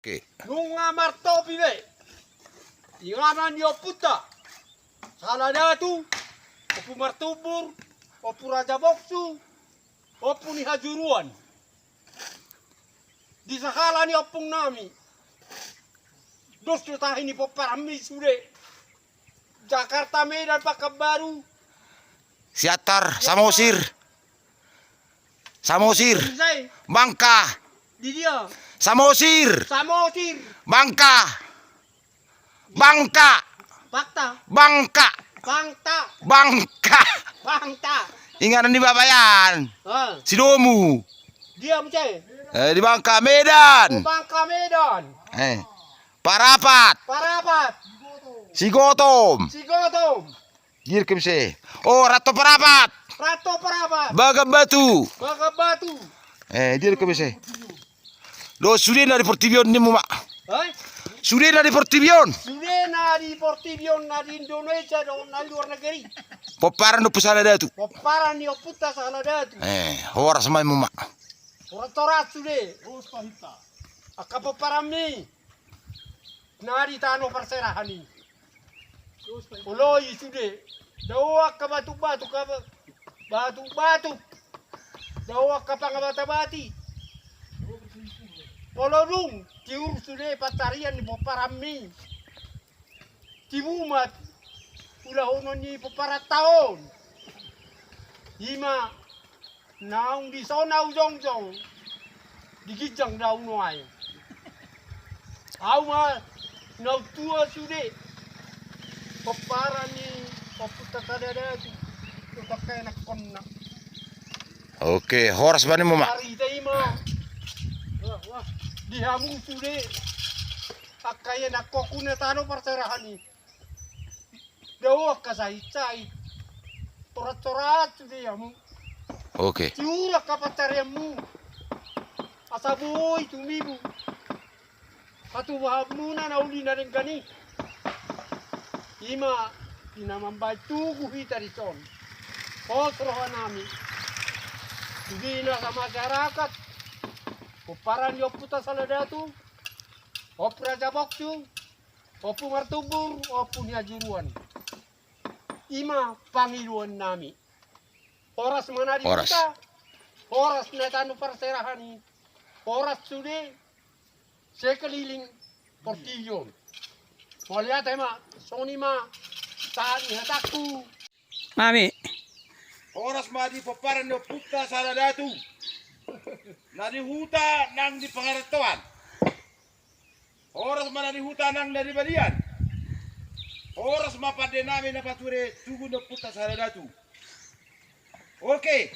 Oke. Nunga marto pile. Inganan yo puta. Salah datu. Opu martubur. Opu raja boksu. Opu ni hajuruan. Di sakala ni opung nami. Dos juta ini poparami sude. Jakarta Medan Pakabaru. Siatar, Samosir. Samosir. Bangka. Di dia. Samosir. Samosir. Bangka. Bangka. Fakta. Bangka. Bangta. Bangka. Bangta. Ingatan di Babayan. Sidomu. Dia macam. Di Bangka Medan. Bangka Medan. Parapat. Parapat. Sigotom. Sigotom. Gir kemse. Oh, Rato Parapat. Rato Parapat. Bagabatu. Bagabatu. Dir kemse. Lo sudah dari Portivion ni mu mak. Sudah dari Portivion. Sudah di Portivion di Indonesia dan di luar negeri. Poparan do pusala datu. Poparan ni oputa salah datu. Horas mai mu mak. Torat sudah. Aka poparan ni. Nari tano perserahan ni. Uloi sudah. Dawa ka batu-batu ka batu-batu. Dawa ka pangabata-bati. Polorung, tiur sudah patarian ni poparami. Tibumat, ulahonon ni poparat tahun. Hima, naung di sona ujong-jong. Digijang daun nuay. Auma, nau tua sudah. Poparan ni poputa kadada tu. Pakai nak konna. Oke, horas bani mu mak. Hari taima. Wah, dihamung sudah. Akaya nak kokuna tano perserahan ni. Dawa kasai-sai. Torat-torat sudah yamu. Oke. Ciurak kapatariamu. Asaboy tumibu. Atu wahamuna na uli na rin gani. Ima, pinamambay tugu hita rison. Kosrohan namin. Hindi na sa masyarakat. Kuparan yung puta sa ladatu. Opu raja boksu. Opu martubur. Opu niajuruan. Ima pangiluan nami. Oras mana di puta. Oras na tanu perserahan ni. Oras sudah. Sekeliling Portivion. Melihat emak, Sony ma, saat hataku. Mami. Oras ma di paparan do puta sa datu. Na di huta nang di pangaratuan. Oras ma na di huta nang dari balian. Oras ma pade namin na pature tugu do puta sa datu. Oke.